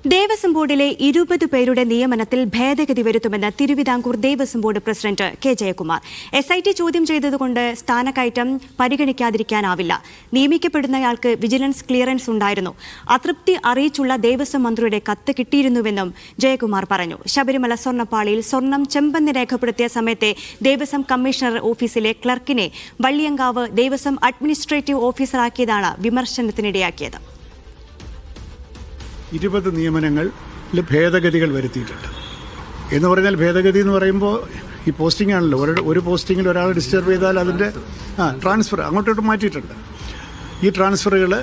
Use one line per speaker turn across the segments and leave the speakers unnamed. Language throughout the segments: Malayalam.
ദേവസ്വം ബോർഡിലെ 20 പേരുടെ നിയമനത്തിൽ ഭേദഗതി വരുത്തുമെന്ന് Thiruvithamkoor Devaswom board president K Jayakumar. SIT ചോദ്യം ചെയ്തതുകൊണ്ട് സ്ഥാനക്കയറ്റം പരിഗണിക്കാതിരിക്കാനാവില്ല. നിയമിക്കപ്പെടുന്നയാൾക്ക് വിജിലൻസ് ക്ലിയറൻസ് ഉണ്ടായിരുന്നു. അതൃപ്തി അറിയിച്ചുള്ള ദേവസ്വം മന്ത്രിയുടെ കത്ത് കിട്ടിയിരുന്നുവെന്നും ജയകുമാർ പറഞ്ഞു. ശബരിമല സ്വർണ്ണപ്പാളിയിൽ സ്വർണം ചെമ്പെന്ന് രേഖപ്പെടുത്തിയ സമയത്തെ ദേവസ്വം കമ്മീഷണർ ഓഫീസിലെ ക്ലർക്കിനെ വള്ളിയങ്കാവ് ദേവസ്വം അഡ്മിനിസ്ട്രേറ്റീവ് ഓഫീസറാക്കിയതാണ് വിമർശനത്തിനിടയാക്കിയത്.
20 നിയമനങ്ങളിൽ ഭേദഗതികൾ വരുത്തിയിട്ടുണ്ട് എന്ന് പറഞ്ഞാൽ ഭേദഗതി എന്ന് പറയുമ്പോൾ ഈ പോസ്റ്റിംഗ് ആണല്ലോ. ഒരു പോസ്റ്റിങ്ങിൽ ഒരാൾ ഡിസ്റ്റർബ് ചെയ്താൽ അതിൻ്റെ ട്രാൻസ്ഫർ അങ്ങോട്ടോട്ട് മാറ്റിയിട്ടുണ്ട്. ഈ ട്രാൻസ്ഫറുകൾ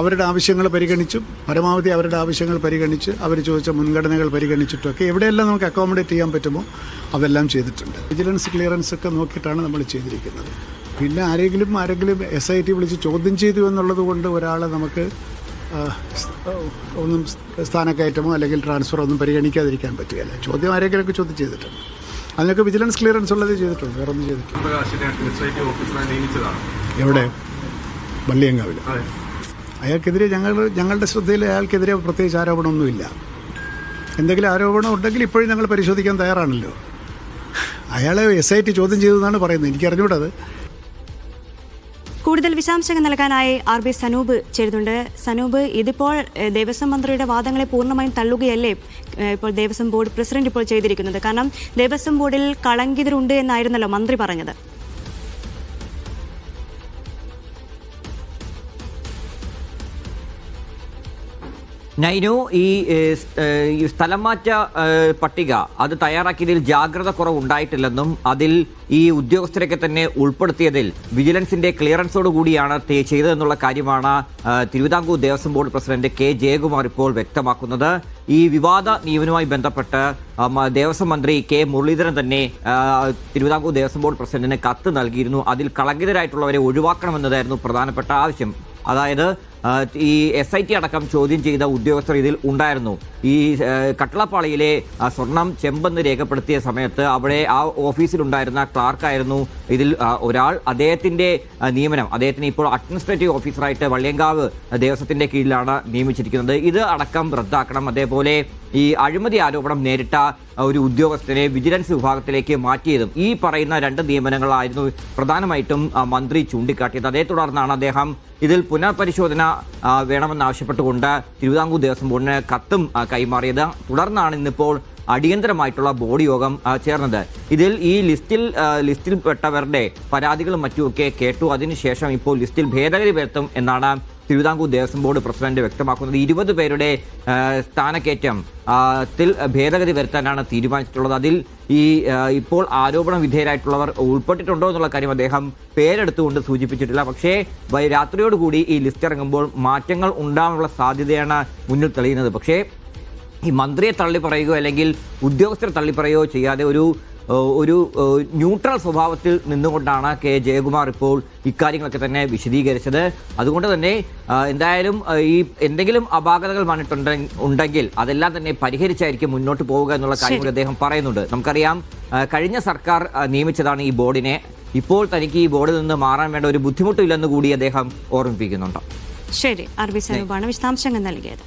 അവരുടെ ആവശ്യങ്ങൾ പരിഗണിച്ചും പരമാവധി അവരുടെ ആവശ്യങ്ങൾ പരിഗണിച്ച് അവർ ചോദിച്ച മുൻഗണനകൾ പരിഗണിച്ചിട്ടൊക്കെ എവിടെയെല്ലാം നമുക്ക് അക്കോമഡേറ്റ് ചെയ്യാൻ പറ്റുമോ അതെല്ലാം ചെയ്തിട്ടുണ്ട്. വിജിലൻസ് ക്ലിയറൻസ് ഒക്കെ നോക്കിയിട്ടാണ് നമ്മൾ ചെയ്തിരിക്കുന്നത്. പിന്നെ ആരെങ്കിലും SIT വിളിച്ച് ചോദ്യം ചെയ്തു എന്നുള്ളത് കൊണ്ട് ഒരാളെ നമുക്ക് ഒന്നും സ്ഥാനക്കയറ്റമോ അല്ലെങ്കിൽ ട്രാൻസ്ഫറോ ഒന്നും പരിഗണിക്കാതിരിക്കാൻ പറ്റുകയില്ല. ചോദ്യം ആരെങ്കിലുമൊക്കെ ചോദ്യം ചെയ്തിട്ടുണ്ട്. അതിനൊക്കെ വിജിലൻസ് ക്ലിയറൻസ് ഉള്ളത് ചെയ്തിട്ടുണ്ട്, വേറെ ഒന്നും ചെയ്തിട്ടുണ്ട്. എവിടെ? വള്ളിയങ്കാവിൽ. അയാൾക്കെതിരെ ഞങ്ങളുടെ ശ്രദ്ധയിൽ അയാൾക്കെതിരെ പ്രത്യേകിച്ച് ആരോപണമൊന്നുമില്ല. എന്തെങ്കിലും ആരോപണം ഉണ്ടെങ്കിൽ ഇപ്പോഴും ഞങ്ങൾ പരിശോധിക്കാൻ തയ്യാറാണല്ലോ. അയാളെ SIT ചോദ്യം ചെയ്തതെന്നാണ് പറയുന്നത്. എനിക്കറിഞ്ഞൂടത്.
കൂടുതൽ വിശദാംശങ്ങൾ നൽകാനായി RB സനൂപ് ചേരുന്നുണ്ട്. സനൂപ്, ഇതിപ്പോൾ ദേവസ്വം മന്ത്രിയുടെ വാദങ്ങളെ പൂർണ്ണമായും തള്ളുകയല്ലേ ഇപ്പോൾ ദേവസ്വം ബോർഡ് പ്രസിഡന്റ് ഇപ്പോൾ ചെയ്തിരിക്കുന്നത്? കാരണം ദേവസ്വം ബോർഡിൽ കളങ്കിതരുണ്ട് എന്നായിരുന്നല്ലോ മന്ത്രി പറഞ്ഞത്.
നൈനു, ഈ സ്ഥലം മാറ്റ പട്ടിക അത് തയ്യാറാക്കിയതിൽ ജാഗ്രത കുറവുണ്ടായിട്ടില്ലെന്നും അതിൽ ഈ ഉദ്യോഗസ്ഥരൊക്കെ തന്നെ ഉൾപ്പെടുത്തിയതിൽ വിജിലൻസിന്റെ ക്ലിയറൻസോട് കൂടിയാണ് ചെയ്തതെന്നുള്ള കാര്യമാണ് Thiruvithamkoor Devaswom board president K Jayakumar ഇപ്പോൾ വ്യക്തമാക്കുന്നത്. ഈ വിവാദ നിയമനവുമായി ബന്ധപ്പെട്ട് ദേവസ്വം മന്ത്രി കെ മുരളീധരൻ തന്നെ തിരുവിതാംകൂർ ദേവസ്വം ബോർഡ് പ്രസിഡന്റിന് കത്ത് നൽകിയിരുന്നു. അതിൽ കളങ്കിതരായിട്ടുള്ളവരെ ഒഴിവാക്കണമെന്നതായിരുന്നു പ്രധാനപ്പെട്ട ആവശ്യം. അതായത് ഈ SIT അടക്കം ചോദ്യം ചെയ്ത ഉദ്യോഗസ്ഥർ ഇതിൽ ഉണ്ടായിരുന്നു. ഈ കട്ടളപ്പാളിയിലെ സ്വർണം ചെമ്പെന്ന് രേഖപ്പെടുത്തിയ സമയത്ത് അവിടെ ആ ഓഫീസിലുണ്ടായിരുന്ന ക്ലാർക്കായിരുന്നു ഇതിൽ ഒരാൾ. അദ്ദേഹത്തിന്റെ നിയമനം, അദ്ദേഹത്തിന് ഇപ്പോൾ അഡ്മിനിസ്ട്രേറ്റീവ് ഓഫീസറായിട്ട് വള്ളിയങ്കാവ് ദേവസ്വത്തിന്റെ കീഴിലാണ് നിയമിച്ചിരിക്കുന്നത്. ഇത് അടക്കം റദ്ദാക്കണം. അതേപോലെ ഈ അഴിമതി ആരോപണം നേരിട്ട ഒരു ഉദ്യോഗസ്ഥനെ വിജിലൻസ് വിഭാഗത്തിലേക്ക് മാറ്റിയതും ഈ പറയുന്ന 2 നിയമനങ്ങളായിരുന്നു പ്രധാനമായിട്ടും മന്ത്രി ചൂണ്ടിക്കാട്ടിയത്. അതേ തുടർന്നാണ് അദ്ദേഹം ഇതിൽ പുനഃപരിശോധന വേണമെന്നാവശ്യപ്പെട്ടുകൊണ്ട് തിരുവിതാംകൂർ ദേവസ്വം ബോർഡിന് കത്തും കൈമാറിയത്. തുടർന്നാണ് ഇന്നിപ്പോൾ അടിയന്തരമായിട്ടുള്ള ബോർഡ് യോഗം ചേർന്നത്. ഇതിൽ ഈ ലിസ്റ്റിൽപ്പെട്ടവരുടെ പരാതികളും മറ്റുമൊക്കെ കേട്ടു. അതിനുശേഷം ഇപ്പോൾ ലിസ്റ്റിൽ ഭേദഗതി വരുത്തും എന്നാണ് തിരുവിതാംകൂർ ദേവസ്വം ബോർഡ് പ്രസിഡന്റ് വ്യക്തമാക്കുന്നത്. 20 പേരുടെ സ്ഥാനക്കയറ്റം ഭേദഗതി വരുത്താനാണ് തീരുമാനിച്ചിട്ടുള്ളത്. അതിൽ ഈ ഇപ്പോൾ ആരോപണ വിധേയരായിട്ടുള്ളവർ ഉൾപ്പെട്ടിട്ടുണ്ടോ എന്നുള്ള കാര്യം അദ്ദേഹം പേരെടുത്തുകൊണ്ട് സൂചിപ്പിച്ചിട്ടില്ല. പക്ഷേ രാത്രിയോടുകൂടി ഈ ലിസ്റ്റ് ഇറങ്ങുമ്പോൾ മാറ്റങ്ങൾ ഉണ്ടാകാനുള്ള സാധ്യതയാണ് മുന്നിൽ തെളിയുന്നത്. പക്ഷേ ഈ മന്ത്രിയെ തള്ളിപ്പറയുകയോ അല്ലെങ്കിൽ ഉദ്യോഗസ്ഥരെ തള്ളിപ്പറയുകയോ ചെയ്യാതെ ഒരു ന്യൂട്രൽ സ്വഭാവത്തിൽ നിന്നുകൊണ്ടാണ് കെ ജയകുമാർ ഇപ്പോൾ ഇക്കാര്യങ്ങളൊക്കെ തന്നെ വിശദീകരിച്ചത്. അതുകൊണ്ട് തന്നെ എന്തായാലും ഈ എന്തെങ്കിലും അപാകതകൾ വന്നിട്ടുണ്ടെങ്കിൽ അതെല്ലാം തന്നെ പരിഹരിച്ചായിരിക്കും മുന്നോട്ട് പോവുക എന്നുള്ള കാര്യം കൂടി അദ്ദേഹം പറയുന്നുണ്ട്. നമുക്കറിയാം, കഴിഞ്ഞ സർക്കാർ നിയമിച്ചതാണ് ഈ ബോർഡിനെ. ഇപ്പോൾ തനിക്ക് ഈ ബോർഡിൽ നിന്ന് മാറാൻ വേണ്ട ഒരു ബുദ്ധിമുട്ടില്ലെന്ന് കൂടി അദ്ദേഹം ഓർമ്മിപ്പിക്കുന്നുണ്ട്.
ശരി, RB സനൂപാണ് വിശദാംശങ്ങൾ നൽകിയത്.